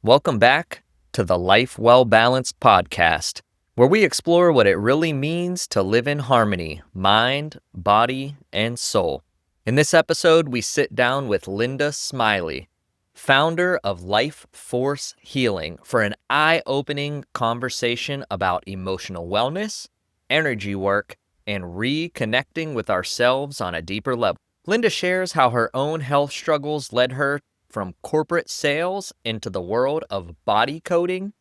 Welcome back to the Life Well Balanced podcast, where we explore what it really means to live in harmony, mind, body, and soul. In this episode, we sit down with Linda Smiley, founder of Life Force Healing, for an eye-opening conversation about emotional wellness, energy work, and reconnecting with ourselves on a deeper level. Linda shares how her own health struggles led her from corporate sales into the world of body coding,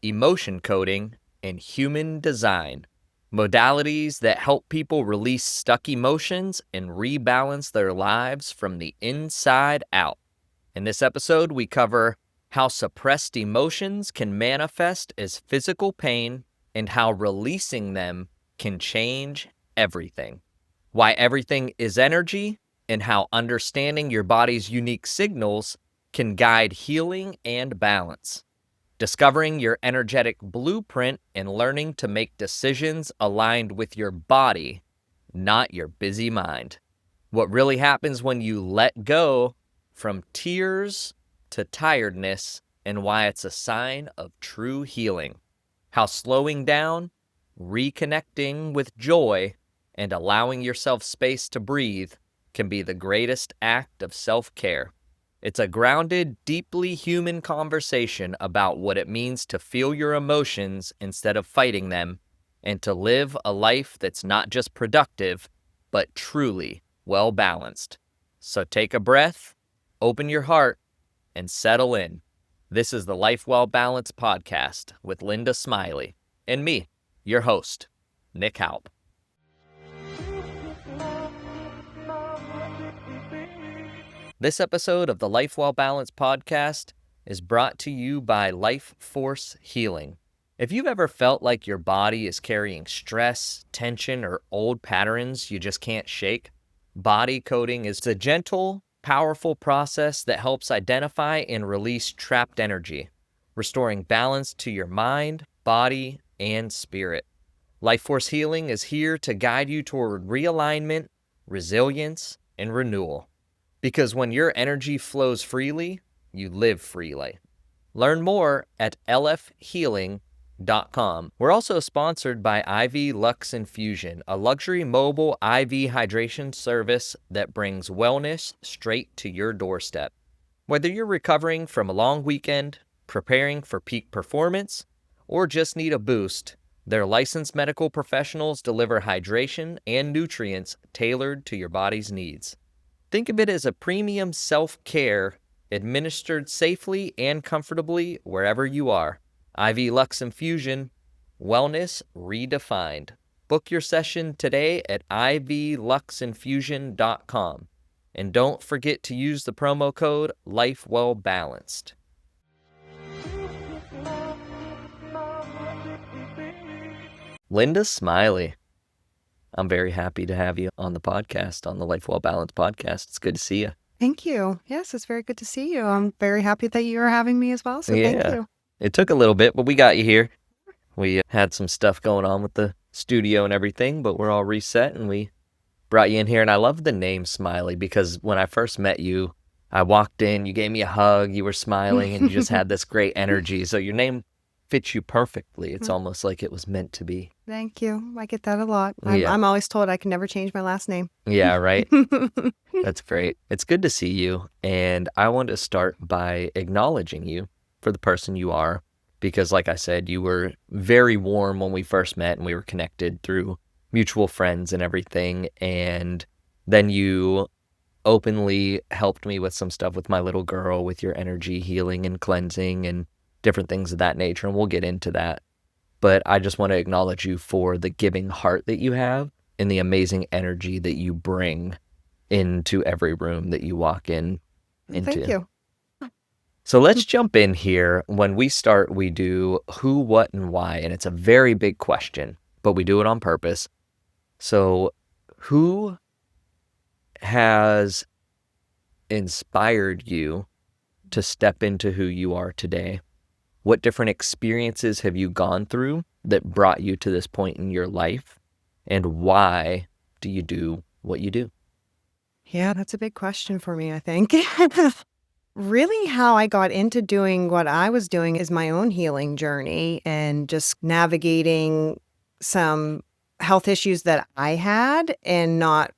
emotion coding, and human design, modalities that help people release stuck emotions and rebalance their lives from the inside out. In this episode, we cover how suppressed emotions can manifest as physical pain and how releasing them can change everything. Why everything is energy, and how understanding your body's unique signals can guide healing and balance. Discovering your energetic blueprint and learning to make decisions aligned with your body, not your busy mind. What really happens when you let go from tears to tiredness, and why it's a sign of true healing. How slowing down, reconnecting with joy, and allowing yourself space to breathe can be the greatest act of self-care. It's a grounded, deeply human conversation about what it means to feel your emotions instead of fighting them, and to live a life that's not just productive, but truly well-balanced. So take a breath, open your heart, and settle in. This is the Life Well Balanced podcast with Linda Smiley and me, your host, Nick Halp. This episode of the Life Well Balanced podcast is brought to you by Life Force Healing. If you've ever felt like your body is carrying stress, tension, or old patterns you just can't shake, body coding is a gentle, powerful process that helps identify and release trapped energy, restoring balance to your mind, body, and spirit. Life Force Healing is here to guide you toward realignment, resilience, and renewal. Because when your energy flows freely, you live freely. Learn more at lfhealing.com. We're also sponsored by IV Lux Infusion, a luxury mobile IV hydration service that brings wellness straight to your doorstep. Whether you're recovering from a long weekend, preparing for peak performance, or just need a boost, their licensed medical professionals deliver hydration and nutrients tailored to your body's needs. Think of it as a premium self-care administered safely and comfortably wherever you are. IV Lux Infusion, wellness redefined. Book your session today at ivluxinfusion.com. And don't forget to use the promo code LifeWellBalanced. Linda Smiley, I'm very happy to have you on the podcast, on the Life Well Balanced podcast. It's good to see you. Thank you. Yes, it's very good to see you. I'm very happy that you are having me as well, so thank you. It took a little bit, but we got you here. We had some stuff going on with the studio and everything, but we're all reset and we brought you in here. And I love the name Smiley because when I first met you, I walked in, you gave me a hug, you were smiling, and you just had this great energy. So your name fits you perfectly. It's almost like it was meant to be. Thank you. I get that a lot. Yeah. I'm always told I can never change my last name. Yeah, right? That's great. It's good to see you. And I want to start by acknowledging you for the person you are. Because like I said, you were very warm when we first met and we were connected through mutual friends and everything. And then you openly helped me with some stuff with my little girl, with your energy healing and cleansing and different things of that nature. And we'll get into that. But I just want to acknowledge you for the giving heart that you have and the amazing energy that you bring into every room that you walk into. Thank you. So let's jump in here. When we start, we do who, what, and why. And it's a very big question, but we do it on purpose. So who has inspired you to step into who you are today? What different experiences have you gone through that brought you to this point in your life? And why do you do what you do? Yeah, that's a big question for me, I think. Really, how I got into doing what I was doing is my own healing journey and just navigating some health issues that I had and not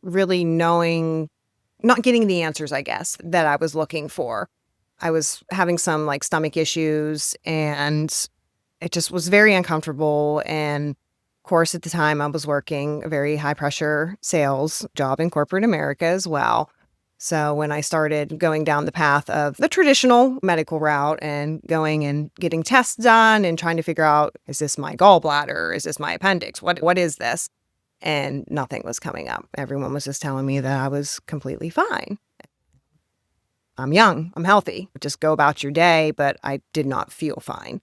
really knowing, not getting the answers, I guess, that I was looking for. I was having some like stomach issues and it just was very uncomfortable. And of course, at the time, I was working a very high pressure sales job in corporate America as well. So when I started going down the path of the traditional medical route and going and getting tests done and trying to figure out, is this my gallbladder? Is this my appendix? What is this? And nothing was coming up. Everyone was just telling me that I was completely fine. I'm young, I'm healthy, just go about your day, but I did not feel fine.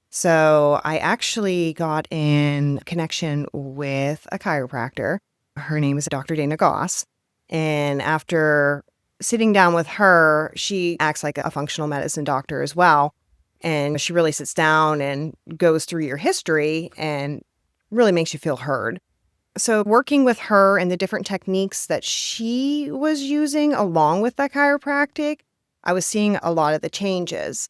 So I actually got in connection with a chiropractor. Her name is Dr. Dana Goss. And after sitting down with her, she acts like a functional medicine doctor as well. And she really sits down and goes through your history and really makes you feel heard. So working with her and the different techniques that she was using along with that chiropractic, I was seeing a lot of the changes.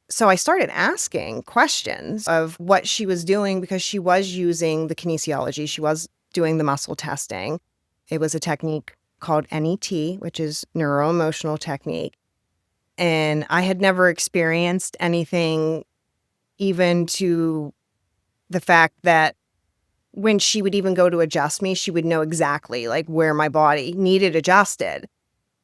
So I started asking questions of what she was doing because she was using the kinesiology. She was doing the muscle testing. It was a technique called NET, which is neuro-emotional technique. And I had never experienced anything even to the fact that when she would even go to adjust me, she would know exactly like where my body needed adjusted.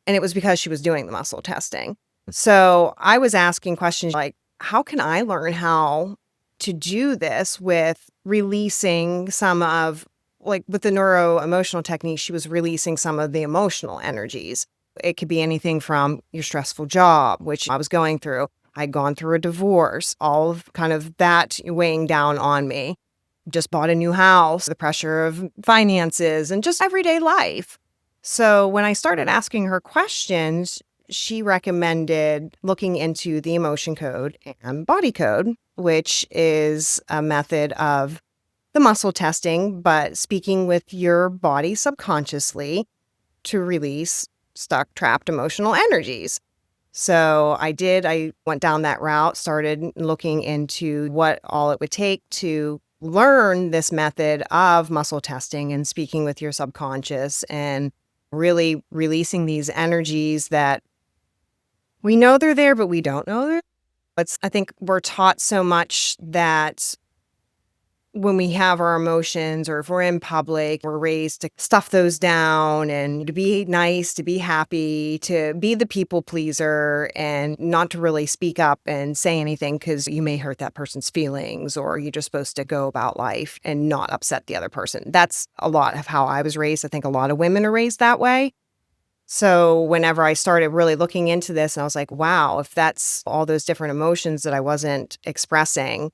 And it was because she was doing the muscle testing. So I was asking questions like, how can I learn how to do this with releasing some of, like with the neuro emotional technique, she was releasing some of the emotional energies. It could be anything from your stressful job, which I was going through. I'd gone through a divorce, all of kind of that weighing down on me. Just bought a new house, the pressure of finances and just everyday life. So when I started asking her questions, she recommended looking into the emotion code and body code, which is a method of the muscle testing, but speaking with your body subconsciously to release stuck, trapped emotional energies. So I did. I went down that route, started looking into what all it would take to learn this method of muscle testing and speaking with your subconscious and really releasing these energies that we know they're there, but we don't know they're. I think we're taught so much that when we have our emotions or if we're in public, we're raised to stuff those down and to be nice, to be happy, to be the people pleaser and not to really speak up and say anything because you may hurt that person's feelings or you're just supposed to go about life and not upset the other person. That's a lot of how I was raised. I think a lot of women are raised that way. So whenever I started really looking into this, and I was like, wow, if that's all those different emotions that I wasn't expressing,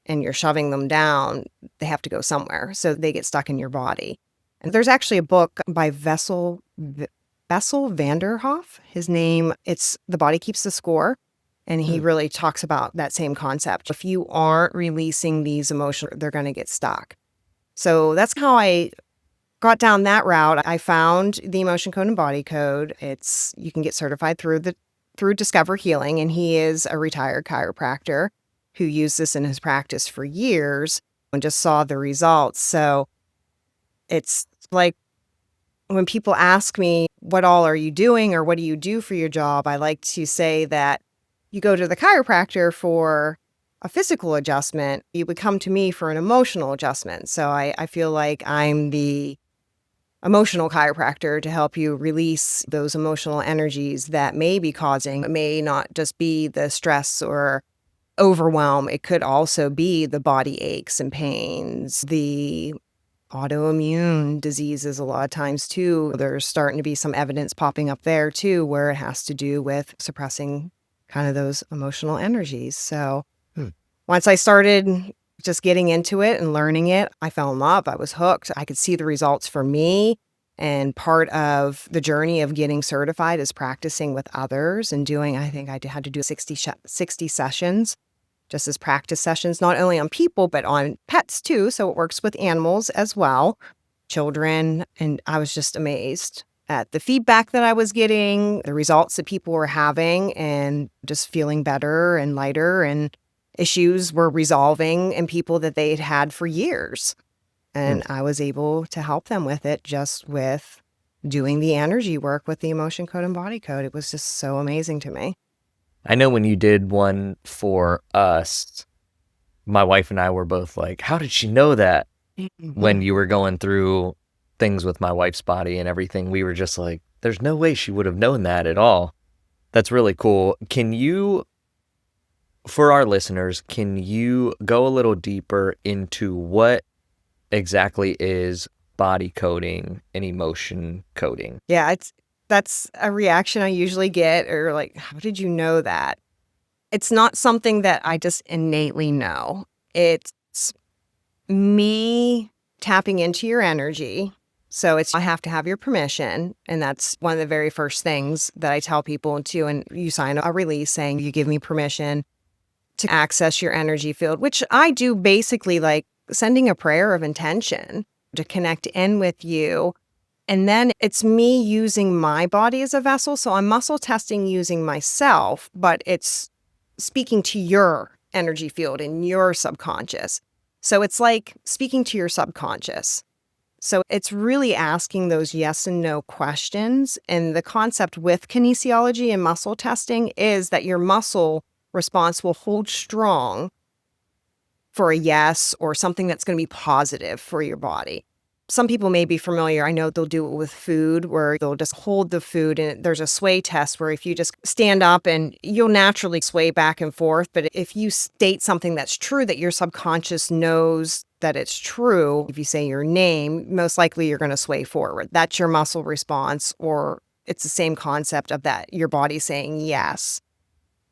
and you're shoving them down, they have to go somewhere. So they get stuck in your body. And there's actually a book by Bessel van der Hoef. His name, it's The Body Keeps the Score. And he really talks about that same concept. If you aren't releasing these emotions, they're going to get stuck. So that's how I got down that route. I found the emotion code and body code. You can get certified through Discover Healing. And he is a retired chiropractor who used this in his practice for years and just saw the results. So it's like when people ask me, what all are you doing or what do you do for your job? I like to say that you go to the chiropractor for a physical adjustment. You would come to me for an emotional adjustment. So I feel like I'm the emotional chiropractor to help you release those emotional energies that may be causing, it may not just be the stress or overwhelm. It could also be the body aches and pains, the autoimmune diseases a lot of times too. There's starting to be some evidence popping up there too, where it has to do with suppressing kind of those emotional energies. So once I started just getting into it and learning it, I fell in love. I was hooked. I could see the results for me. And part of the journey of getting certified is practicing with others and doing, I think I had to do 60 sessions just as practice sessions, not only on people, but on pets too. So it works with animals as well, children. And I was just amazed at the feedback that I was getting, the results that people were having, and just feeling better and lighter, and issues were resolving in people that they had had for years. And I was able to help them with it just with doing the energy work with the emotion code and body code. It was just so amazing to me. I know when you did one for us, my wife and I were both like, how did she know that? When you were going through things with my wife's body and everything, we were just like, there's no way she would have known that at all. That's really cool. Can you, for our listeners, can you go a little deeper into what exactly is body coding and emotion coding? Yeah, that's a reaction I usually get, or like, how did you know that? It's not something that I just innately know. It's me tapping into your energy. So I have to have your permission. And that's one of the very first things that I tell people too. And you sign a release saying you give me permission to access your energy field, which I do basically like sending a prayer of intention to connect in with you. And then it's me using my body as a vessel. So I'm muscle testing using myself, but it's speaking to your energy field and your subconscious. So it's like speaking to your subconscious. So it's really asking those yes and no questions. And the concept with kinesiology and muscle testing is that your muscle response will hold strong for a yes or something that's going to be positive for your body. Some people may be familiar. I know they'll do it with food where they'll just hold the food, and there's a sway test where if you just stand up and you'll naturally sway back and forth. But if you state something that's true, that your subconscious knows that it's true, if you say your name, most likely you're going to sway forward. That's your muscle response, or it's the same concept of that your body saying, yes,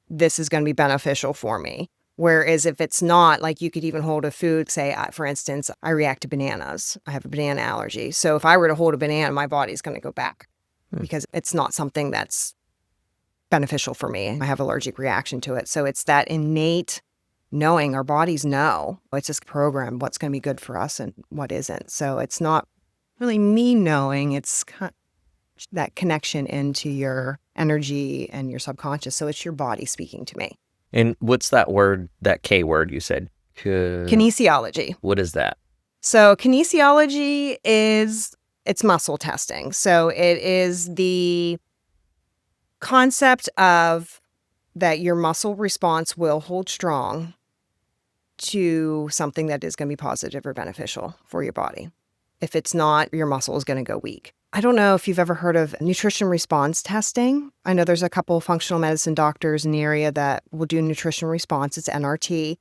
this is going to be beneficial for me. Whereas if it's not, like you could even hold a food, say, for instance, I react to bananas. I have a banana allergy. So if I were to hold a banana, my body's going to go back because it's not something that's beneficial for me. I have allergic reaction to it. So it's that innate knowing. Our bodies know. It's just programmed what's going to be good for us and what isn't. So it's not really me knowing. It's that connection into your energy and your subconscious. So it's your body speaking to me. And what's that word, that K word you said? Kinesiology. What is that? So kinesiology it's muscle testing. So it is the concept of that your muscle response will hold strong to something that is going to be positive or beneficial for your body. If it's not, your muscle is going to go weak. I don't know if you've ever heard of nutrition response testing. I know there's a couple of functional medicine doctors in the area that will do nutrition response. It's NRT.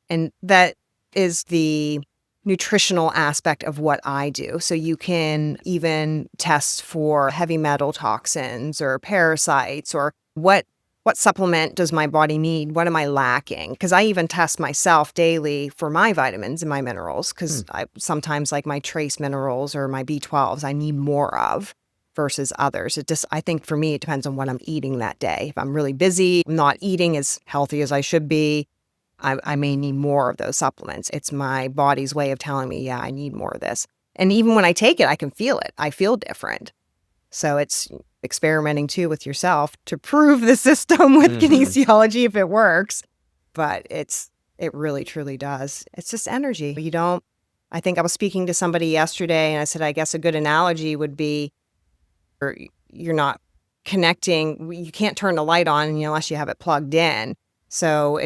And that is the nutritional aspect of what I do. So you can even test for heavy metal toxins or parasites, or what supplement does my body need? What am I lacking? Because I even test myself daily for my vitamins and my minerals, because I sometimes, like my trace minerals or my B12s, I need more of versus others. I think for me, it depends on what I'm eating that day. If I'm really busy, I'm not eating as healthy as I should be, I may need more of those supplements. It's my body's way of telling me, yeah, I need more of this. And even when I take it, I can feel it. I feel different. So it's experimenting too with yourself to prove the system with kinesiology if it works. But it really truly does. It's just energy. I think I was speaking to somebody yesterday and I said, I guess a good analogy would be, you're not connecting. You can't turn the light on unless you have it plugged in. So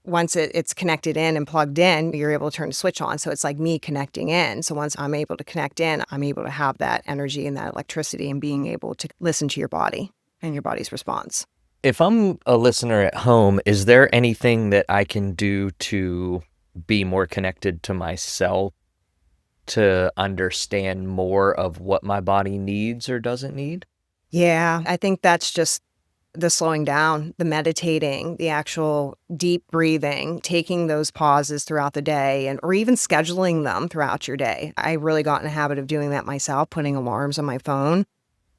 once it's connected in and plugged in, you're able to turn the switch on. So it's like me connecting in. So once I'm able to connect in, I'm able to have that energy and that electricity and being able to listen to your body and your body's response. If I'm a listener at home, is there anything that I can do to be more connected to myself, to understand more of what my body needs or doesn't need? Yeah, I think that's just the slowing down, the meditating, the actual deep breathing, taking those pauses throughout the day, or even scheduling them throughout your day. I really got in the habit of doing that myself, putting alarms on my phone.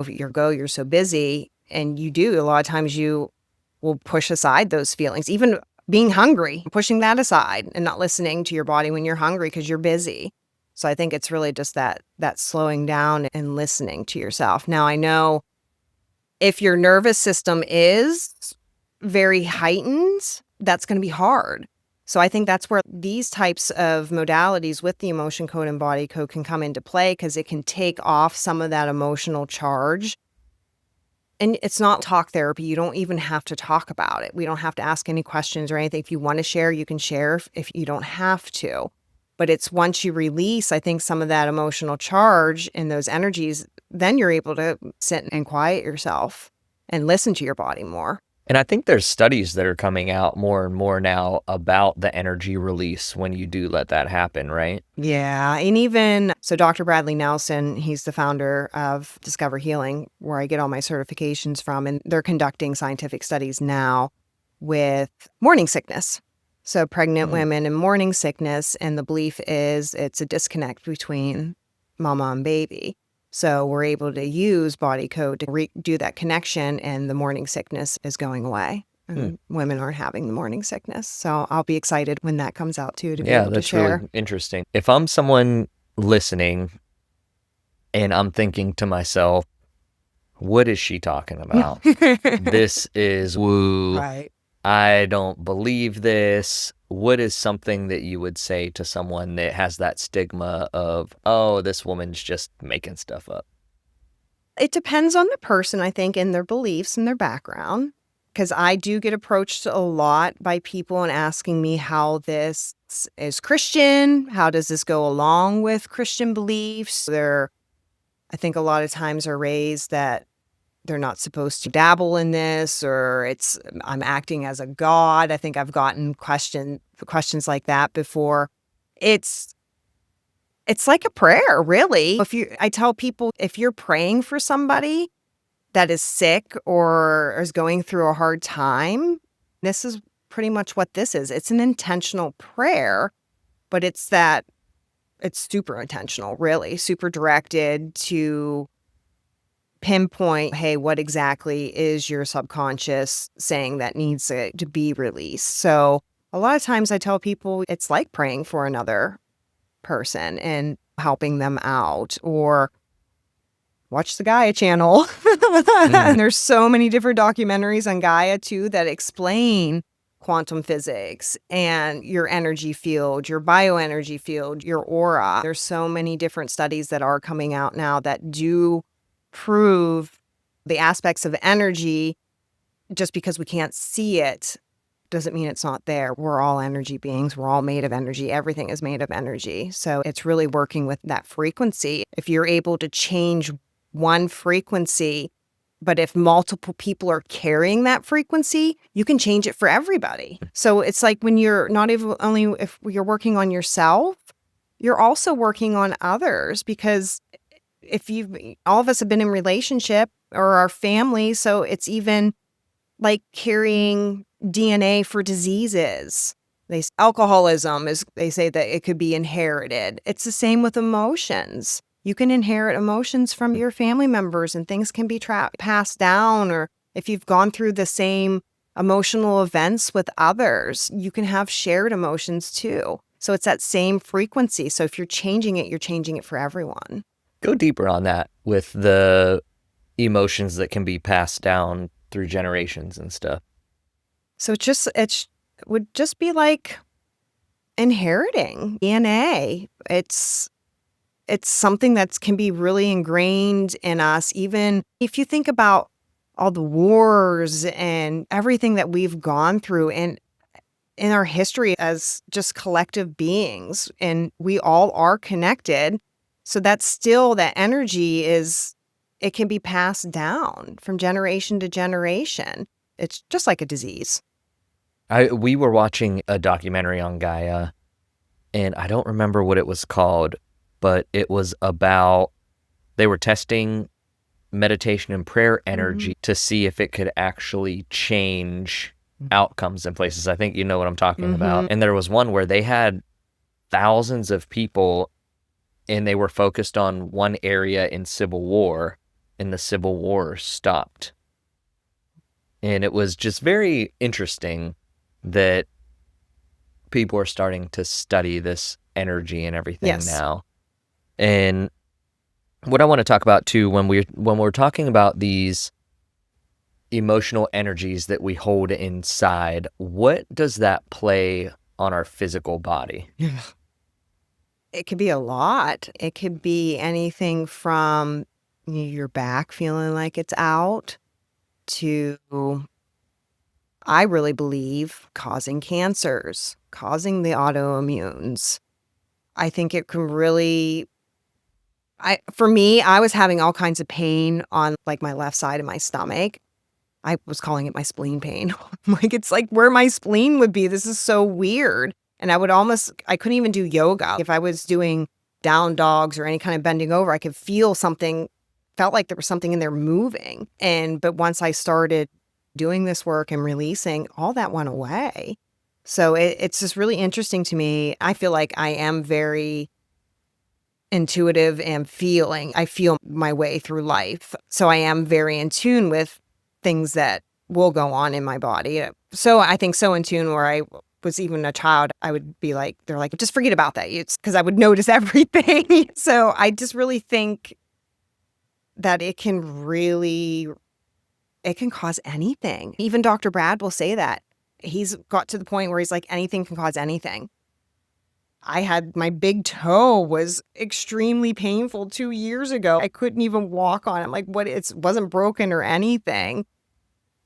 If you're so busy, and a lot of times you will push aside those feelings, even being hungry, pushing that aside and not listening to your body when you're hungry because you're busy. So I think it's really just that slowing down and listening to yourself. Now, I know if your nervous system is very heightened, that's going to be hard. So I think that's where these types of modalities with the emotion code and body code can come into play, because it can take off some of that emotional charge. And it's not talk therapy. You don't even have to talk about it. We don't have to ask any questions or anything. If you want to share, you can share if you don't have to. But it's once you release, I think, some of that emotional charge and those energies, then you're able to sit and quiet yourself and listen to your body more. And I think there's studies that are coming out more and more now about the energy release when you do let that happen, right? Yeah. And even so, Dr. Bradley Nelson, he's the founder of Discover Healing, where I get all my certifications from. And they're conducting scientific studies now with morning sickness. So pregnant women and morning sickness. And the belief is it's a disconnect between mama and baby. So we're able to use body code to do that connection, and the morning sickness is going away. And women aren't having the morning sickness. So I'll be excited when that comes out too, to be able to share. Really interesting. If I'm someone listening and I'm thinking to myself, what is she talking about? This is woo. Right. I don't believe this. What is something that you would say to someone that has that stigma of, oh, this woman's just making stuff up? It depends on the person, I think, and their beliefs and their background. Because I do get approached a lot by people and asking me how this is Christian. How does this go along with Christian beliefs? I think a lot of times are raised that they're not supposed to dabble in this, or I'm acting as a god. I think I've gotten questions like that before. It's like a prayer, really. I tell people, if you're praying for somebody that is sick or is going through a hard time, this is pretty much what this is. It's an intentional prayer, but it's super intentional, really, super directed to pinpoint, hey, what exactly is your subconscious saying that needs to be released? So a lot of times I tell people it's like praying for another person and helping them out, or watch the Gaia channel. There's so many different documentaries on Gaia too that explain quantum physics and your energy field, your bioenergy field, your aura. There's so many different studies that are coming out now that do prove the aspects of energy. Just because we can't see it doesn't mean it's not there. We're all energy beings. We're all made of energy. Everything is made of energy. So it's really working with that frequency. If you're able to change one frequency, but if multiple people are carrying that frequency, you can change it for everybody. So it's like when you're not even only if you're working on yourself, you're also working on others, because all of us have been in relationship or our family. So it's even like carrying DNA for diseases. Alcoholism they say that it could be inherited. It's the same with emotions. You can inherit emotions from your family members, and things can be passed down. Or if you've gone through the same emotional events with others, you can have shared emotions too. So it's that same frequency. So if you're changing it for everyone. Go deeper on that with the emotions that can be passed down through generations and stuff. So it would just be like inheriting DNA. It's something that can be really ingrained in us. Even if you think about all the wars and everything that we've gone through and in our history as just collective beings, and we all are connected. So that's still, that energy it can be passed down from generation to generation. It's just like a disease. We were watching a documentary on Gaia, and I don't remember what it was called, but it was about, they were testing meditation and prayer energy to see if it could actually change outcomes in places. I think you know what I'm talking about. And there was one where they had thousands of people, and they were focused on one area in Civil War, and the Civil War stopped. And it was just very interesting that people are starting to study this energy and everything now. And what I want to talk about too, when we're talking about these emotional energies that we hold inside, what does that play on our physical body? It could be a lot. It could be anything from your back feeling like it's out to, I really believe, causing cancers, causing the autoimmunes. I think it can really for me, I was having all kinds of pain on, like, my left side of my stomach. I was calling it my spleen pain. Like, it's like where my spleen would be. This is so weird. And I couldn't even do yoga. If I was doing down dogs or any kind of bending over, I could feel something, felt like there was something in there moving. But once I started doing this work and releasing, all that went away. So it's just really interesting to me. I feel like I am very intuitive and feeling. I feel my way through life. So I am very in tune with things that will go on in my body. So I think so in tune where I was even a child, I would be like, they're like, just forget about that. It's because I would notice everything. So I just really think that it can cause anything. Even Dr. Brad will say that. He's got to the point where he's like, anything can cause anything. I had my big toe was extremely painful 2 years ago. I couldn't even walk on it. I'm like, what? It wasn't broken or anything.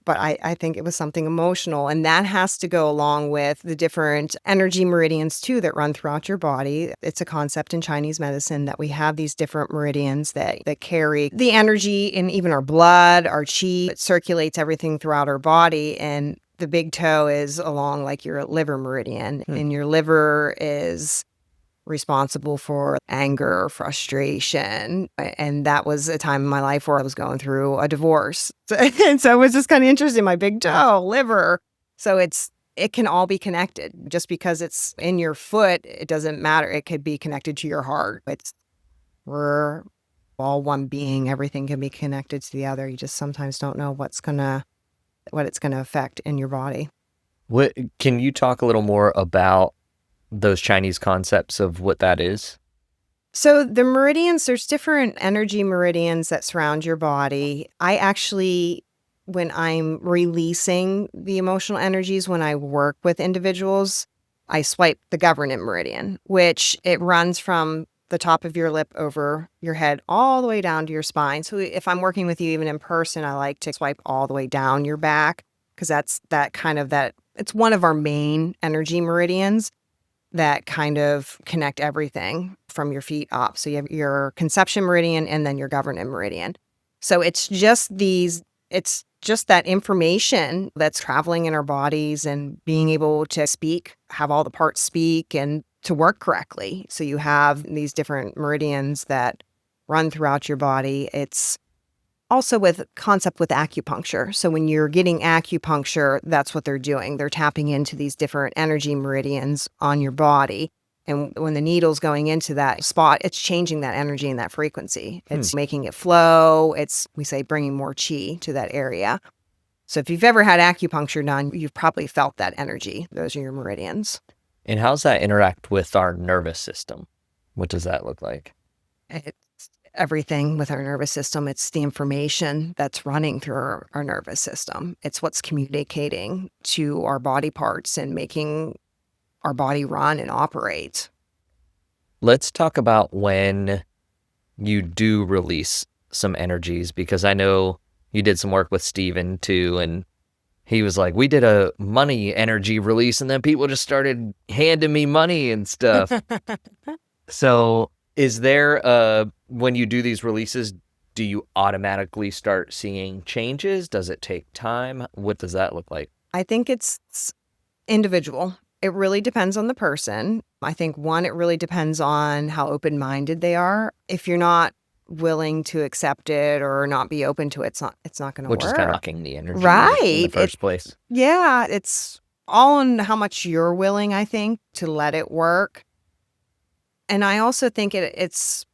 But I think it was something emotional. And that has to go along with the different energy meridians, too, that run throughout your body. It's a concept in Chinese medicine that we have these different meridians that carry the energy in even our blood, our chi. It circulates everything throughout our body. And the big toe is along like your liver meridian. And your liver is responsible for anger, frustration. And that was a time in my life where I was going through a divorce. And so it was just kind of interesting. My big toe, liver. So it can all be connected. Just because it's in your foot, it doesn't matter. It could be connected to your heart. We're all one being. Everything can be connected to the other. You just sometimes don't know what it's gonna affect in your body. What can you talk a little more about those Chinese concepts of what that is? So the meridians, there's different energy meridians that surround your body. I actually, when I'm releasing the emotional energies, when I work with individuals, I swipe the governant meridian, which it runs from the top of your lip over your head all the way down to your spine. So if I'm working with you even in person, I like to swipe all the way down your back because it's one of our main energy meridians that kind of connect everything from your feet up. So you have your conception meridian and then your governant meridian. So it's just that information that's traveling in our bodies and being able to speak, have all the parts speak and to work correctly. So you have these different meridians that run throughout your body. It's also with concept with acupuncture. So when you're getting acupuncture, that's what they're doing. They're tapping into these different energy meridians on your body. And when the needle's going into that spot, it's changing that energy and that frequency. It's making it flow. We say bringing more chi to that area. So if you've ever had acupuncture done, you've probably felt that energy. Those are your meridians. And how's that interact with our nervous system? What does that look like? It's everything with our nervous system. It's the information that's running through our nervous system. It's what's communicating to our body parts and making our body run and operate. Let's talk about when you do release some energies, because I know you did some work with Steven too, and he was like, we did a money energy release and then people just started handing me money and stuff. So is there, when you do these releases, do you automatically start seeing changes? Does it take time? What does that look like? I think it's individual. It really depends on the person. I think it really depends on how open-minded they are. If you're not willing to accept it or not be open to it, it's not going to work. Which is kind of knocking the energy Right. in the first place. Yeah, it's all on how much you're willing, I think, to let it work. And I also think it's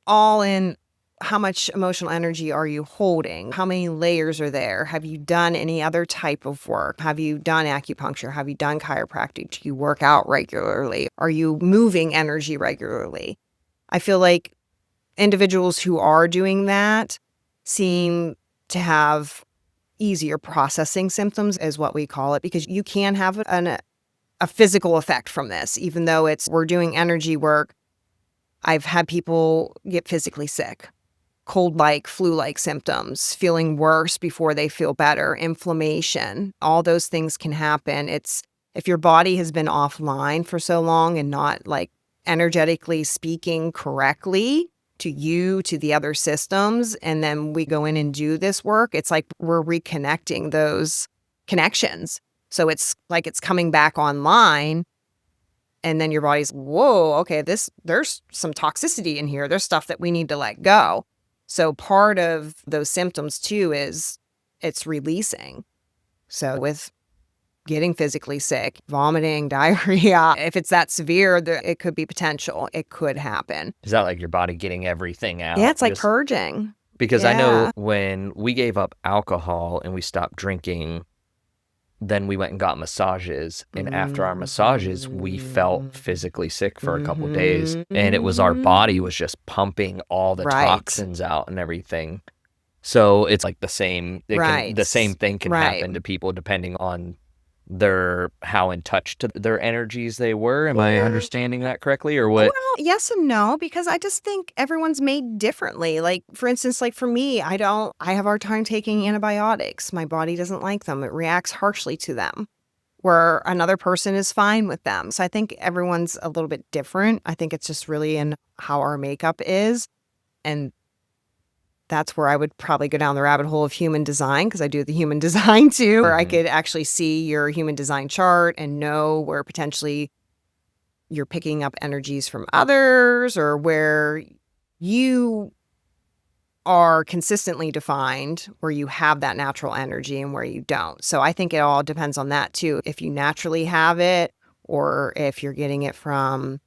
all in how much emotional energy are you holding? How many layers are there? Have you done any other type of work? Have you done acupuncture? Have you done chiropractic? Do you work out regularly? Are you moving energy regularly? I feel like individuals who are doing that seem to have easier processing symptoms, is what we call it, because you can have a physical effect from this. Even though we're doing energy work, I've had people get physically sick, cold-like, flu-like symptoms, feeling worse before they feel better, inflammation, all those things can happen. If your body has been offline for so long and not like energetically speaking correctly to you, to the other systems, and then we go in and do this work, it's like we're reconnecting those connections. So it's like it's coming back online, and then your body's, whoa, okay, there's some toxicity in here. There's stuff that we need to let go. So part of those symptoms too is it's releasing. So with getting physically sick, vomiting, diarrhea, if it's that severe, it could be potential. It could happen. Is that like your body getting everything out? Yeah, it's like purging. Because I know when we gave up alcohol and we stopped drinking, then we went and got massages. And after our massages, we felt physically sick for a couple days. And it was our body was just pumping all the toxins out and everything. So it's like the same thing can happen to people depending on how in touch to their energies they were. Am I understanding that correctly, or what? Well, yes and no, because I just think everyone's made differently. Like, for instance, like for me, I have a hard time taking antibiotics. My body doesn't like them. It reacts harshly to them, where another person is fine with them. So I think everyone's a little bit different. I think it's just really in how our makeup is. And that's where I would probably go down the rabbit hole of human design, because I do the human design too, where I could actually see your human design chart and know where potentially you're picking up energies from others, or where you are consistently defined, where you have that natural energy and where you don't. So I think it all depends on that too. If you naturally have it, or if you're getting it from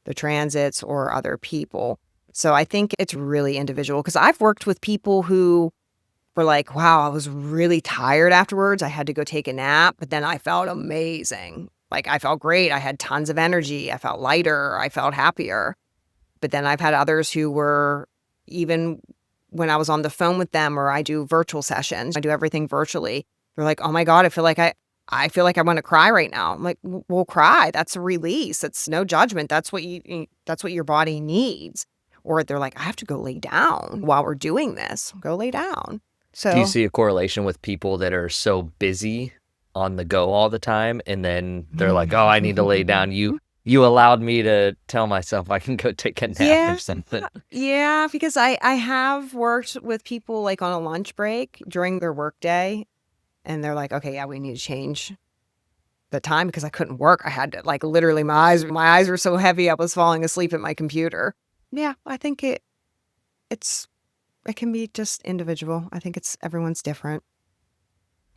the transits or other people. So I think it's really individual, because I've worked with people who were like, wow, I was really tired afterwards. I had to go take a nap, but then I felt amazing. Like I felt great. I had tons of energy. I felt lighter. I felt happier. But then I've had others who were, even when I was on the phone with them, or I do virtual sessions, I do everything virtually. They're like, oh my God, I feel like I want to cry right now. I'm like, well, cry. That's a release. It's no judgment. That's what your body needs. Or they're like, I have to go lay down while we're doing this. Go lay down. So do you see a correlation with people that are so busy on the go all the time, and then they're like, oh, I need to lay down. You allowed me to tell myself I can go take a nap or something. Yeah, because I have worked with people like on a lunch break during their work day, and they're like, okay, yeah, we need to change the time, because I couldn't work. I had to, like, literally my eyes were so heavy I was falling asleep at my computer. Yeah, I think it can be just individual. I think everyone's different.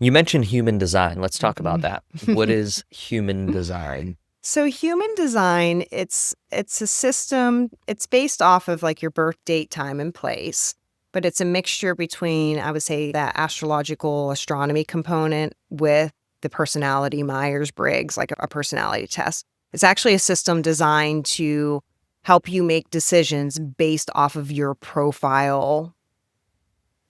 You mentioned human design. Let's talk about that. What is human design? So human design, it's a system. It's based off of like your birth date, time, and place, but it's a mixture between, I would say, that astrological astronomy component with the personality Myers-Briggs, like a personality test. It's actually a system designed to help you make decisions based off of your profile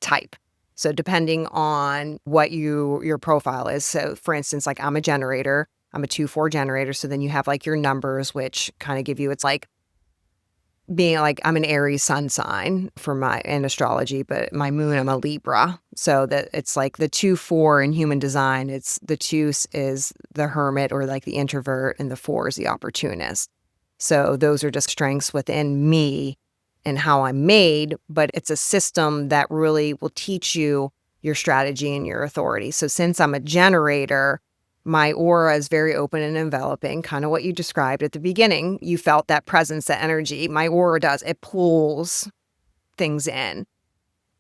type. So depending on what your profile is. So for instance, like I'm a generator, I'm a 2-4 generator. So then you have like your numbers, which kind of give you, it's like being like, I'm an Aries sun sign in astrology, but my moon, I'm a Libra. So that it's like the 2-4 in human design, it's the 2 is the hermit, or like the introvert, and the 4 is the opportunist. So those are just strengths within me and how I'm made, but it's a system that really will teach you your strategy and your authority. So since I'm a generator, my aura is very open and enveloping, kind of what you described at the beginning. You felt that presence, that energy. My aura does. It pulls things in.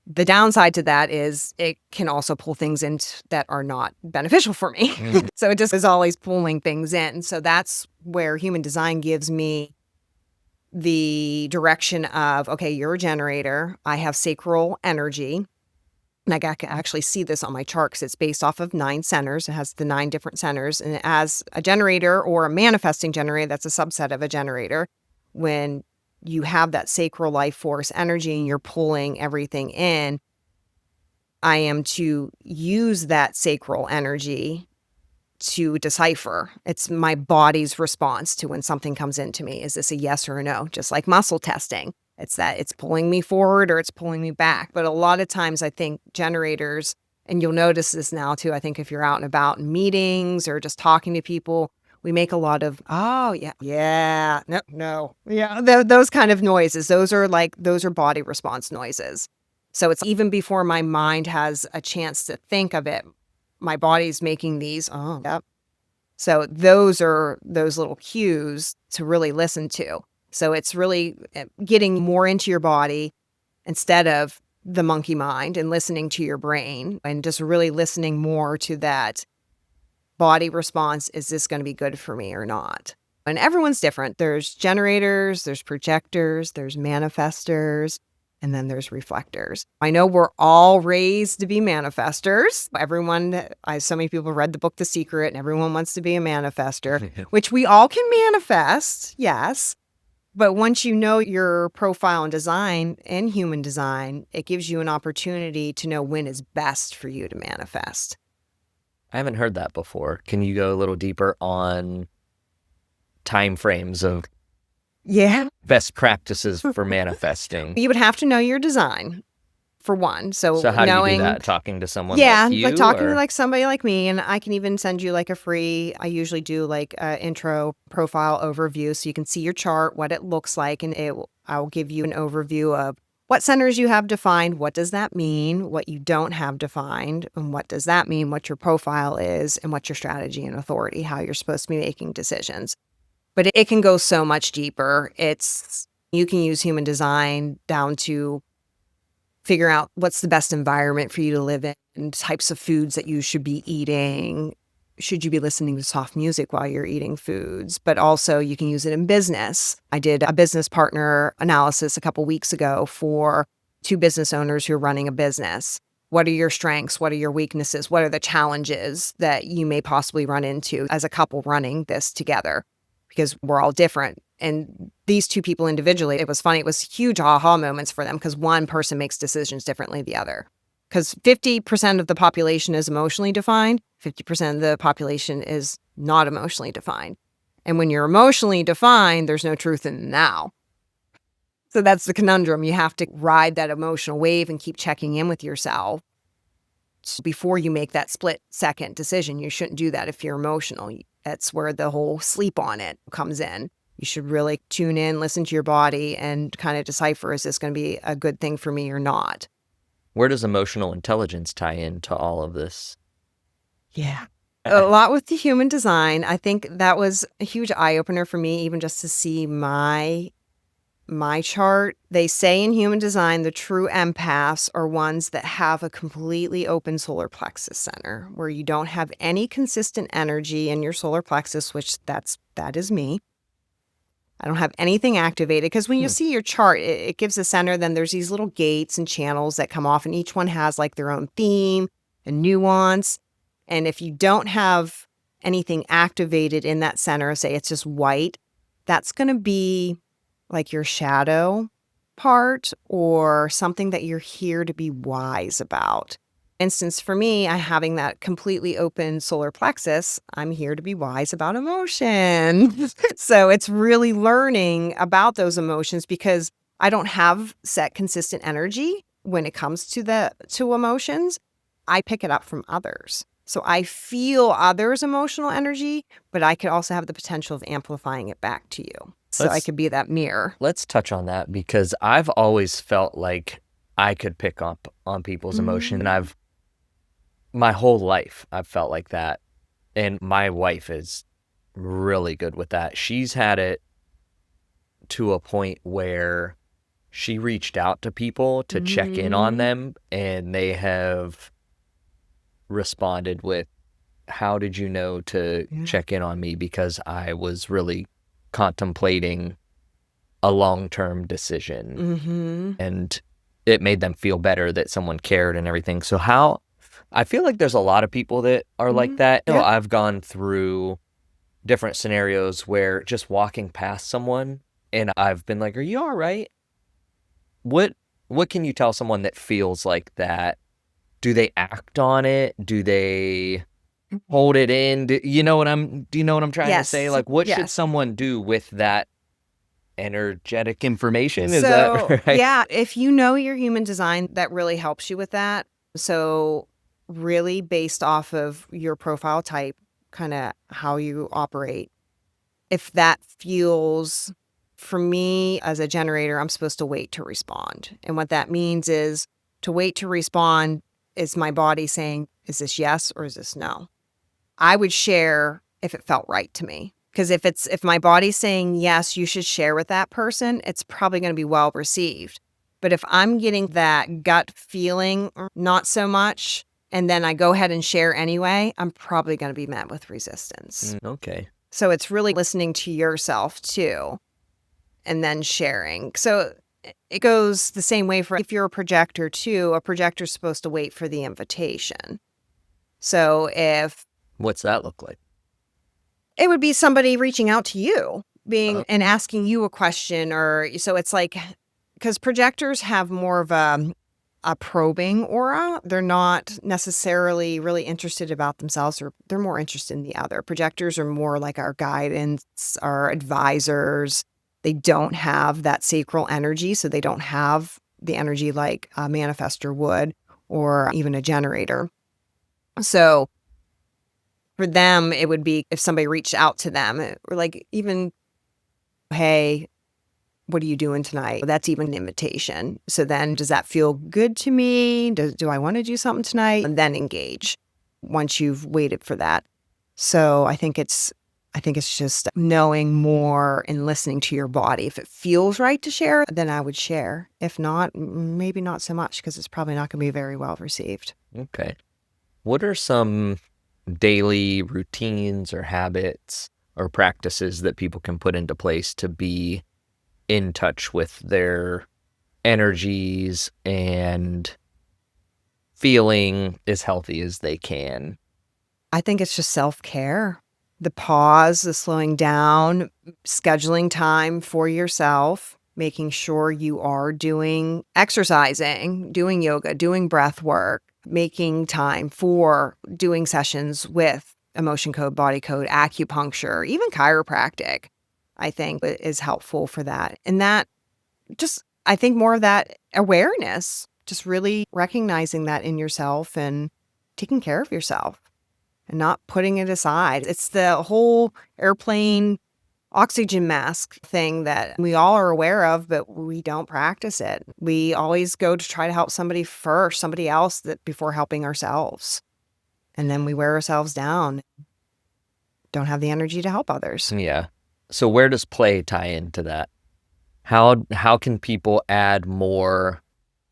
The downside to that is it can also pull things in that are not beneficial for me. So it just is always pulling things in. So that's where human design gives me the direction of, okay, you're a generator. I have sacral energy. And I can actually see this on my chart because it's based off of 9 centers. It has the 9 different centers. And as a generator, or a manifesting generator, that's a subset of a generator. When you have that sacral life force energy and you're pulling everything in, I am to use that sacral energy to decipher. It's my body's response to when something comes into me. Is this a yes or a no? Just like muscle testing. It's that it's pulling me forward or it's pulling me back. But a lot of times I think generators, and you'll notice this now too, I think if you're out and about in meetings or just talking to people, we make a lot of, oh, yeah, yeah, no, no, yeah, those kind of noises. Those are body response noises. So it's even before my mind has a chance to think of it, my body's making these, oh, yep. So those are those little cues to really listen to. So it's really getting more into your body instead of the monkey mind and listening to your brain and just really listening more to that body response. Is this going to be good for me or not? And everyone's different. There's generators, there's projectors, there's manifestors, and then there's reflectors. I know we're all raised to be manifestors. So many people read the book The Secret, and everyone wants to be a manifester, which we all can manifest, yes. But once you know your profile and design and human design, it gives you an opportunity to know when is best for you to manifest. I haven't heard that before. Can you go a little deeper on time frames of best practices for manifesting? You would have to know your design, for one. So how do you do that? Talking to someone like you? like talking to like somebody like me, and I can even send you like I usually do like an intro profile overview so you can see your chart, what it looks like, and I'll give you an overview of what centers you have defined, what does that mean, what you don't have defined, and what does that mean, what your profile is, and what's your strategy and authority, how you're supposed to be making decisions. But it can go so much deeper. You can use human design down to figure out what's the best environment for you to live in, and types of foods that you should be eating. Should you be listening to soft music while you're eating foods? But also you can use it in business. I did a business partner analysis a couple weeks ago for 2 business owners who are running a business. What are your strengths? What are your weaknesses? What are the challenges that you may possibly run into as a couple running this together? Because we're all different. And these 2 people individually, it was funny. It was huge aha moments for them because one person makes decisions differently than the other. Because 50% of the population is emotionally defined, 50% of the population is not emotionally defined. And when you're emotionally defined, there's no truth in the now. So that's the conundrum. You have to ride that emotional wave and keep checking in with yourself before you make that split-second decision. You shouldn't do that if you're emotional. That's where the whole sleep on it comes in. You should really tune in, listen to your body, and kind of decipher, is this going to be a good thing for me or not? Where does emotional intelligence tie into all of this? Yeah. A lot with the human design. I think that was a huge eye-opener for me, even just to see my chart. They say in human design, the true empaths are ones that have a completely open solar plexus center, where you don't have any consistent energy in your solar plexus, which that is me. I don't have anything activated, because when you see your chart, it gives a center. Then there's these little gates and channels that come off, and each one has like their own theme and nuance. And if you don't have anything activated in that center, say it's just white, that's going to be like your shadow part or something that you're here to be wise about. Instance for me, I having that completely open solar plexus, I'm here to be wise about emotion. So it's really learning about those emotions, because I don't have set consistent energy when it comes to emotions. I pick it up from others. So I feel others' emotional energy, but I could also have the potential of amplifying it back to you. So I could be that mirror. Let's touch on that, because I've always felt like I could pick up on people's emotion, and my whole life I've felt like that. And my wife is really good with that. She's had it to a point where she reached out to people to check in on them, and they have responded with, how did you know to check in on me? Because I was really contemplating a long-term decision. And it made them feel better that someone cared and everything. So I feel like there's a lot of people that are like that. You know, I've gone through different scenarios where just walking past someone and I've been like, "Are you all right?" What what can you tell someone that feels like that? Do they act on it? Do they hold it in? Do you know what I'm trying to say? Yes. Like, what should Yes. someone do with that energetic information? Is that So, right? yeah, if you know your human design, that really helps you with that. So, really based off of your profile type, kind of how you operate. If that feels, for me as a generator, I'm supposed to wait to respond. And what that means is to wait to respond is my body saying, is this yes or is this no? I would share if it felt right to me. Because if my body's saying, yes, you should share with that person, it's probably going to be well received. But if I'm getting that gut feeling, not so much, and then I go ahead and share anyway, I'm probably going to be met with resistance. Okay. So it's really listening to yourself too, and then sharing. So it goes the same way for if you're a projector too, a projector's supposed to wait for the invitation. So if What's that look like? it would be somebody reaching out to you, being Oh, and asking you a question, or so it's like, because projectors have more of a probing aura. They're not necessarily really interested about themselves, or they're more interested in the other. Projectors are more like our guidance, our advisors. They don't have that sacral energy, so they don't have the energy like a manifestor would, or even a generator. So for them, it would be if somebody reached out to them, or like even, "Hey, what are you doing tonight?" That's even an invitation. So then does that feel good to me? Do I wanna do something tonight? And then engage once you've waited for that. So I think it's just knowing more and listening to your body. If it feels right to share, then I would share. If not, maybe not so much because it's probably not gonna be very well received. okay. What are some daily routines or habits or practices that people can put into place to be in touch with their energies and feeling as healthy as they can? I think it's just self-care. The pause, the slowing down, scheduling time for yourself, making sure you are doing exercising, doing yoga, doing breath work, making time for doing sessions with emotion code, body code, acupuncture, even chiropractic, I think is helpful for that. And that just I think more of that awareness, just really recognizing that in yourself and taking care of yourself and not putting it aside. It's the whole airplane oxygen mask thing that we all are aware of, but we don't practice it. We always go to try to help somebody first, somebody else that before helping ourselves. And then we wear ourselves down, don't have the energy to help others. Yeah. So where does play tie into that? How can people add more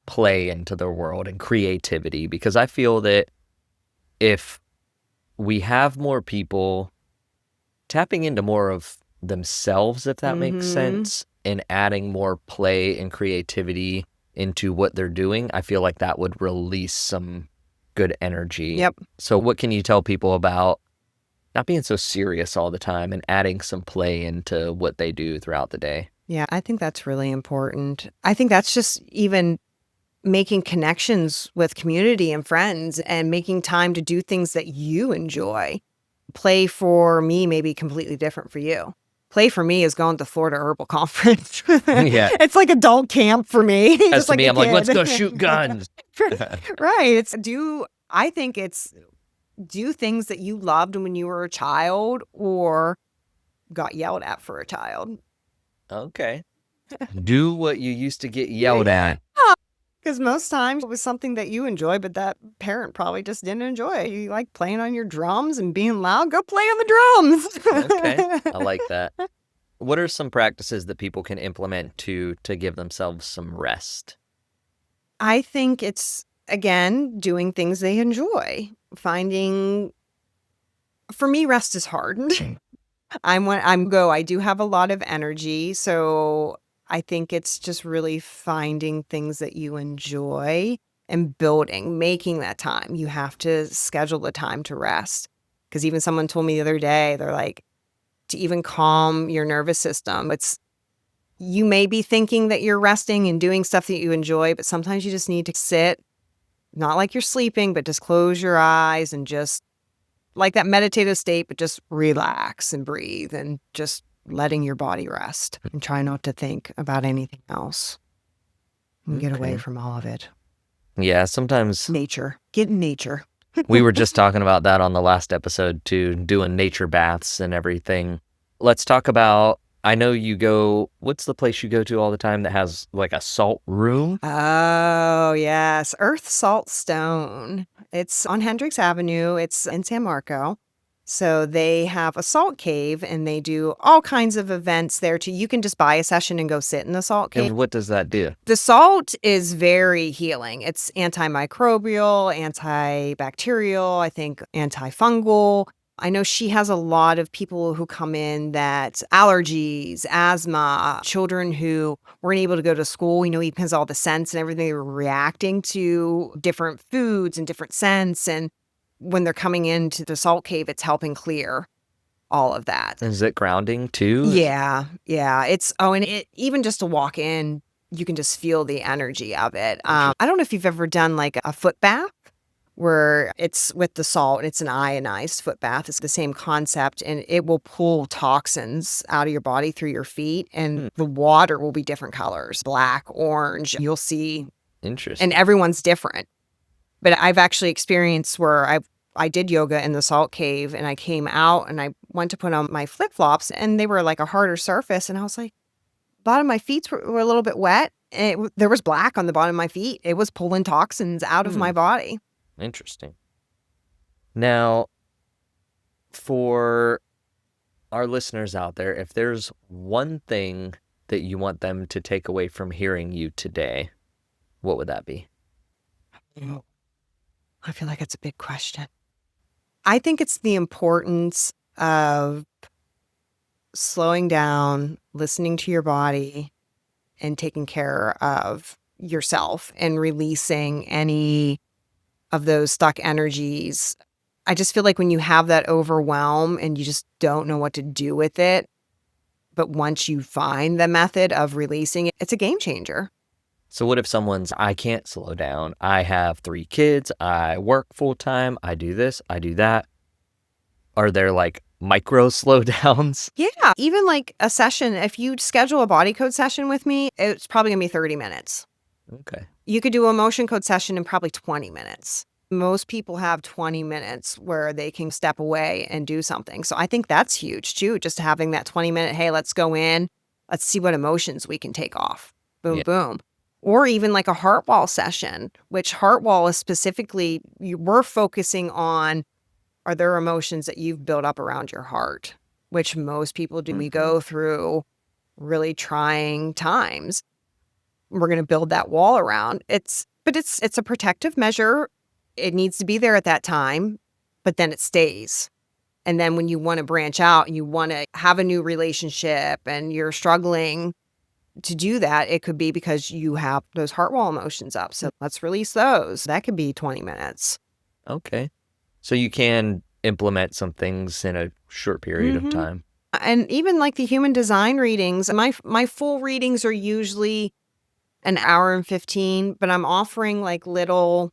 play into their world and creativity? Because I feel that if we have more people tapping into more of themselves, if that makes Mhm. sense, and adding more play and creativity into what they're doing, I feel like that would release some good energy. Yep. So what can you tell people about not being so serious all the time and adding some play into what they do throughout the day? Yeah, I think that's really important. I think that's just even making connections with community and friends and making time to do things that you enjoy. Play for me may be completely different for you. Play for me is going to Florida Herbal Conference. Yeah. It's like adult camp for me, As just to like me, a I'm like, let's kid. go shoot guns. Right. I think it's do things that you loved when you were a child or got yelled at for a child. Okay. Do what you used to get yelled at. Because most times it was something that you enjoy, but that parent probably just didn't enjoy. You like playing on your drums and being loud, go play on the Okay. I drums. like that. What are some practices that people can implement to give themselves some rest? I think it's, again, doing things they enjoy. Finding for me, rest is hard. I do have a lot of energy, so I think it's just really finding things that you enjoy and making that time. You have to schedule the time to rest. Because even someone told me the other day, they're like, to even calm your nervous system, You may be thinking that you're resting and doing stuff that you enjoy, but sometimes you just need to sit, not like you're sleeping, but just close your eyes and just like that meditative state, but just relax and breathe and just letting your body rest and try not to think about anything else and get away Okay. from all of it. Yeah, sometimes Nature. Get in nature. we were just talking about that on the last episode too, doing nature baths and everything. Let's talk about, I know you go, what's the place you go to all the time that has like a salt room? Oh, yes. Earth Salt Stone. It's on Hendricks Avenue. It's in San Marco. So they have a salt cave and they do all kinds of events there too. You can just buy a session and go sit in the salt cave. And what does that do? The salt is very healing. It's antimicrobial, antibacterial, I think antifungal. I know she has a lot of people who come in that allergies, asthma, children who weren't able to go to school, because all the scents and everything, they were reacting to different foods and different scents. And when they're coming into the salt cave, it's helping clear all of that. Is it grounding too? Yeah. And it even just to walk in, you can just feel the energy of it. I don't know if you've ever done like a foot bath where it's with the salt and it's an ionized foot bath. It's the same concept and it will pull toxins out of your body through your feet and the water will be different colors, black, orange. You'll see. Interesting. And everyone's different. But I've actually experienced where I did yoga in the salt cave and I came out and I went to put on my flip-flops and they were like a harder surface. And I was like, bottom of my feet were a little bit wet. And there was black on the bottom of my feet. It was pulling toxins out of my body. Interesting. Now, for our listeners out there, if there's one thing that you want them to take away from hearing you today, what would that be? I feel like it's a big question. I think it's the importance of slowing down, listening to your body, and taking care of yourself and releasing any of those stuck energies. I just feel like when you have that overwhelm and you just don't know what to do with it, but once you find the method of releasing it, it's a game changer. So what if someone's, I can't slow down. I have 3 kids. I work full time. I do this. I do that. Are there like micro slowdowns? Yeah. Even like a session, if you schedule a body code session with me, it's probably going to be 30 minutes. Okay. You could do a motion code session in probably 20 minutes. Most people have 20 minutes where they can step away and do something. So I think that's huge too. Just having that 20-minute, hey, let's go in. Let's see what emotions we can take off. Boom, boom. Or even like a heart wall session, which heart wall is specifically, we're focusing on, are there emotions that you've built up around your heart, which most people do. We go through really trying times. We're going to build that wall around. It's a protective measure. It needs to be there at that time, but then it stays. And then when you want to branch out and you want to have a new relationship and you're struggling to do that, it could be because you have those heart wall emotions up. So let's release those. That could be 20 minutes. Okay. So you can implement some things in a short period of time. And even like the human design readings, my full readings are usually an hour and 15, but I'm offering like little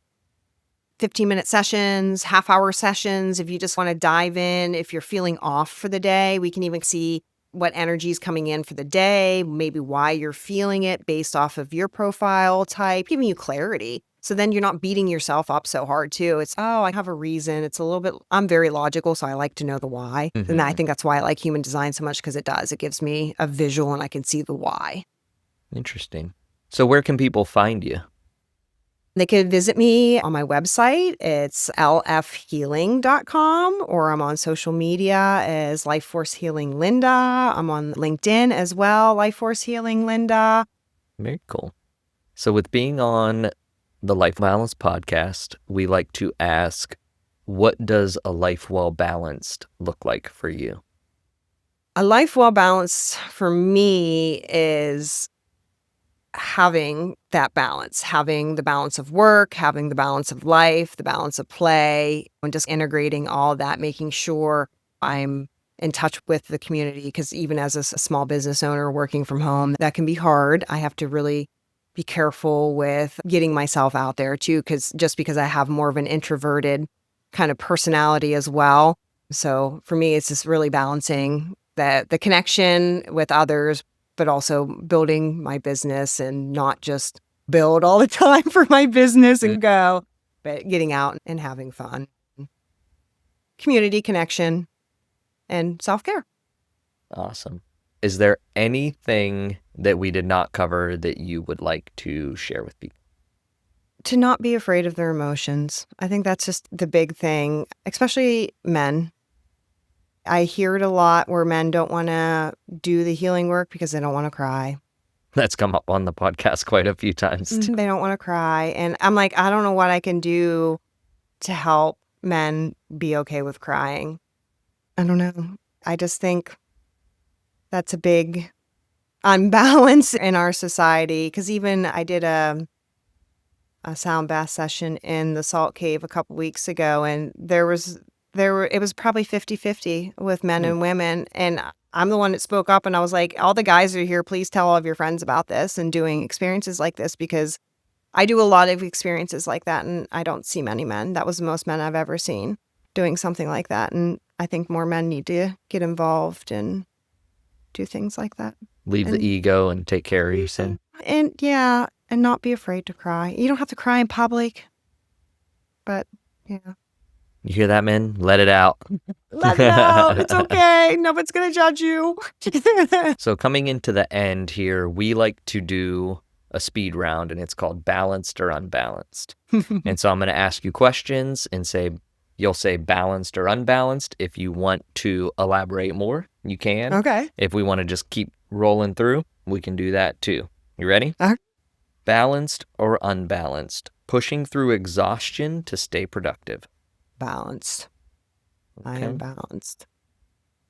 15-minute sessions, half-hour sessions. If you just want to dive in, if you're feeling off for the day, we can even see what energy is coming in for the day, maybe why you're feeling it based off of your profile type, giving you clarity. So then you're not beating yourself up so hard too. It's, oh, I have a reason. It's a little bit, I'm very logical, so I like to know the why. And I think that's why I like human design so much, because it does. It gives me a visual and I can see the why. Interesting. So where can people find you? They could visit me on my website. It's lfhealing.com, or I'm on social media as Life Force Healing Linda. I'm on LinkedIn as well, Life Force Healing Linda. Very cool. So with being on the Life Balance podcast, we like to ask, what does a life well balanced look like for you? A life well balanced for me is having that balance, having the balance of work, having the balance of life, the balance of play, and just integrating all of that, making sure I'm in touch with the community, because even as a small business owner working from home, that can be hard. I have to really be careful with getting myself out there too, because I have more of an introverted kind of personality as well. So for me, it's just really balancing the connection with others, but also building my business and not just build all the time for my business and go, but getting out and having fun. Community connection and self-care. Awesome. Is there anything that we did not cover that you would like to share with people? To not be afraid of their emotions. I think that's just the big thing, especially men. I hear it a lot where men don't want to do the healing work because they don't want to cry. That's come up on the podcast quite a few times. They don't want to cry. And I'm like, I don't know what I can do to help men be okay with crying. I don't know. I just think that's a big unbalance in our society. Because even I did a sound bath session in the Salt Cave a couple weeks ago, and it was probably 50-50 with men and women. And I'm the one that spoke up, and I was like, all the guys are here, please tell all of your friends about this and doing experiences like this, because I do a lot of experiences like that, and I don't see many men. That was the most men I've ever seen doing something like that. And I think more men need to get involved and do things like that. Leave the ego and take care of yourself. And yeah, and not be afraid to cry. You don't have to cry in public, but yeah. You hear that, men? Let it out. Let it out. It's okay. Nobody's going to judge you. So coming into the end here, we like to do a speed round, and it's called balanced or unbalanced. And so I'm going to ask you questions and you'll say balanced or unbalanced. If you want to elaborate more, you can. Okay. If we want to just keep rolling through, we can do that too. You ready? Balanced or unbalanced? Pushing through exhaustion to stay productive. Balanced. Okay. I am balanced.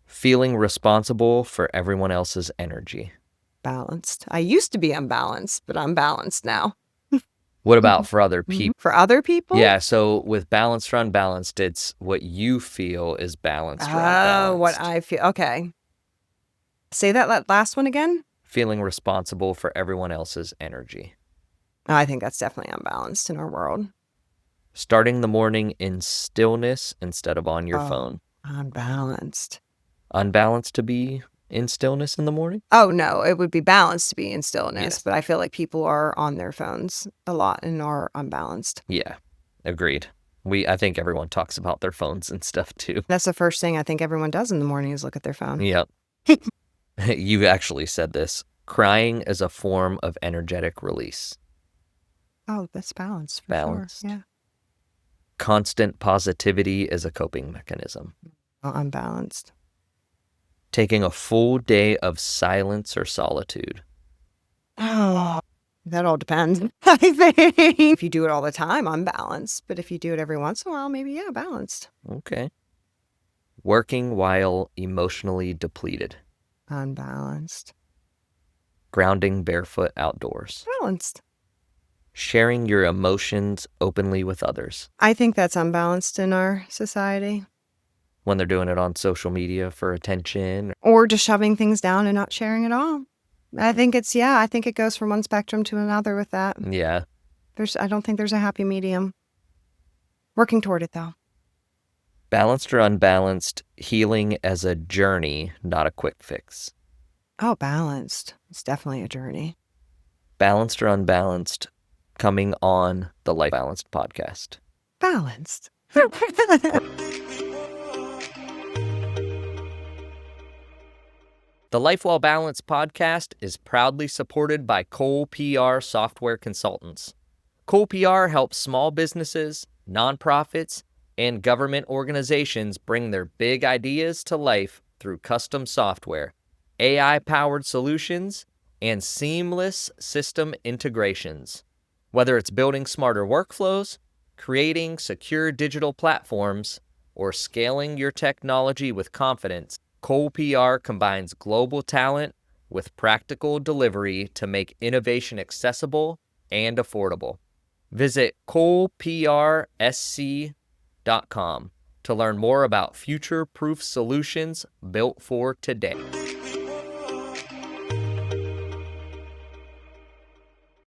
Feeling responsible for everyone else's energy. Balanced. I used to be unbalanced, but I'm balanced now. What about for other people? For other people? Yeah, so with balanced or unbalanced, it's what you feel is balanced or unbalanced. Oh, what I feel. Okay. Say that last one again. Feeling responsible for everyone else's energy. I think that's definitely unbalanced in our world. Starting the morning in stillness instead of on your phone. Unbalanced. Unbalanced to be in stillness in the morning? Oh, no, it would be balanced to be in stillness, Yes. but I feel like people are on their phones a lot and are unbalanced. Yeah, agreed. I think everyone talks about their phones and stuff too. That's the first thing I think everyone does in the morning is look at their phone. Yep. You've actually said this. Crying is a form of energetic release. Oh, that's balanced. For Balanced. Sure. Yeah. Constant positivity is a coping mechanism. Oh, unbalanced. Taking a full day of silence or solitude. Oh, that all depends. I think if you do it all the time, unbalanced. But if you do it every once in a while, maybe, yeah, balanced. Okay. Working while emotionally depleted. Unbalanced. Grounding barefoot outdoors. Balanced. Sharing your emotions openly with others. I think that's unbalanced in our society. When they're doing it on social media for attention. Or just shoving things down and not sharing at all. I think it goes from one spectrum to another with that. Yeah. I don't think there's a happy medium. Working toward it, though. Balanced or unbalanced, healing as a journey, not a quick fix. Oh, balanced. It's definitely a journey. Balanced or unbalanced, coming on the Life Balanced podcast. Balanced. The Life Well Balanced podcast is proudly supported by Cole PR Software Consultants. Cole PR helps small businesses, nonprofits, and government organizations bring their big ideas to life through custom software, AI-powered solutions, and seamless system integrations. Whether it's building smarter workflows, creating secure digital platforms, or scaling your technology with confidence, Cole PR combines global talent with practical delivery to make innovation accessible and affordable. Visit colePRSC.com to learn more about future-proof solutions built for today.